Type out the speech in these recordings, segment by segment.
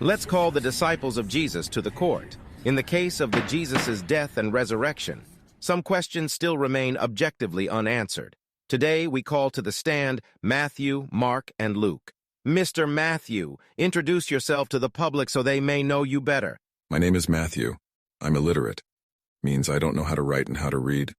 Let's call the disciples of Jesus to the court. In the case of the Jesus' death and resurrection, some questions still remain objectively unanswered. Today, we call to the stand Matthew, Mark, and Luke. Mr. Matthew, introduce yourself to the public so they may know you better. My name is Matthew. I'm illiterate. Means I don't know how to write and how to read.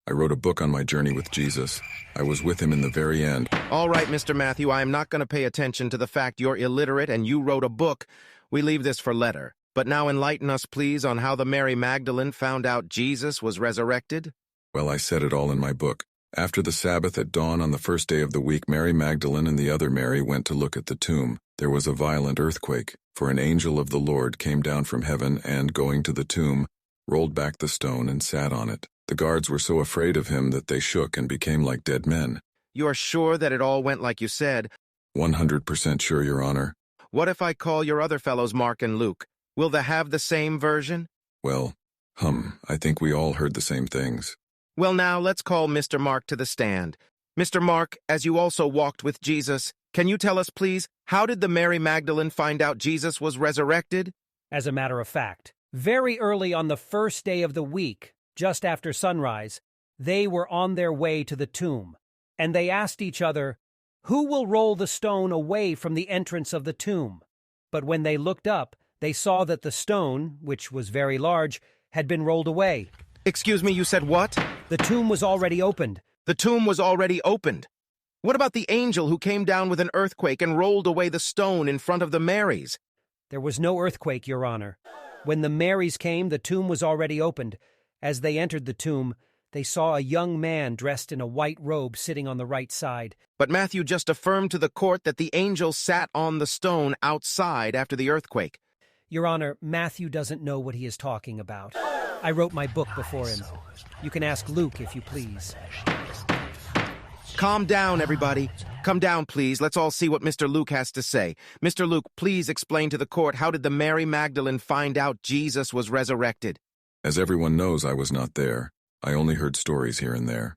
I wrote a book on my journey with Jesus. I was with him in the very end. All right, Mr. Matthew, I am not going to pay attention to the fact you're illiterate and you wrote a book. We leave this for later. But now enlighten us, please, on how the Mary Magdalene found out Jesus was resurrected. Well, I said it all in my book. After the Sabbath at dawn on the first day of the week, Mary Magdalene and the other Mary went to look at the tomb. There was a violent earthquake, for an angel of the Lord came down from heaven and, going to the tomb, rolled back the stone and sat on it. The guards were so afraid of him that they shook and became like dead men. You're sure that it all went like you said? 100% sure, Your Honor. What if I call your other fellows Mark and Luke? Will they have the same version? Well, I think we all heard the same things. Well, now let's call Mr. Mark to the stand. Mr. Mark, as you also walked with Jesus, can you tell us, please, how did the Mary Magdalene find out Jesus was resurrected? As a matter of fact, very early on the first day of the week, just after sunrise, they were on their way to the tomb, and they asked each other, "Who will roll the stone away from the entrance of the tomb?" But when they looked up, they saw that the stone, which was very large, had been rolled away. Excuse me, you said what? The tomb was already opened. The tomb was already opened. What about the angel who came down with an earthquake and rolled away the stone in front of the Marys? There was no earthquake, Your Honor. When the Marys came, the tomb was already opened. As they entered the tomb, they saw a young man dressed in a white robe sitting on the right side. But Matthew just affirmed to the court that the angel sat on the stone outside after the earthquake. Your Honor, Matthew doesn't know what he is talking about. I wrote my book before him. You can ask Luke if you please. Calm down, everybody. Come down, please. Let's all see what Mr. Luke has to say. Mr. Luke, please explain to the court, how did the Mary Magdalene find out Jesus was resurrected? As everyone knows, I was not there. I only heard stories here and there.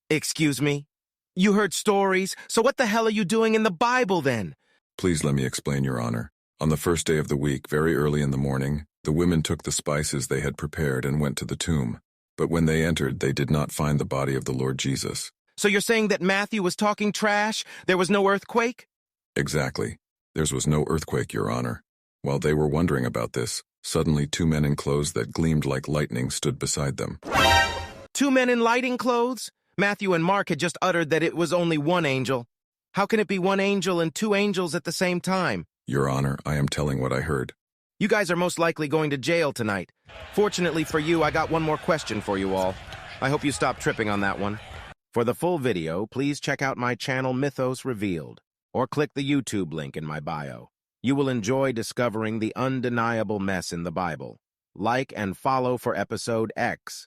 Excuse me? You heard stories? So what the hell are you doing in the Bible, then? Please let me explain, Your Honor. On the first day of the week, very early in the morning, the women took the spices they had prepared and went to the tomb. But when they entered, they did not find the body of the Lord Jesus. So you're saying that Matthew was talking trash? There was no earthquake? Exactly. There was no earthquake, Your Honor. While they were wondering about this, suddenly 2 men in clothes that gleamed like lightning stood beside them. 2 men in lighting clothes? Matthew and Mark had just uttered that it was only one angel. How can it be one angel and 2 angels at the same time? Your Honor, I am telling what I heard. You guys are most likely going to jail tonight. Fortunately for you, I got one more question for you all. I hope you stop tripping on that one. For the full video, please check out my channel Mythos Revealed, or click the YouTube link in my bio. You will enjoy discovering the undeniable mess in the Bible. Like and follow for episode X.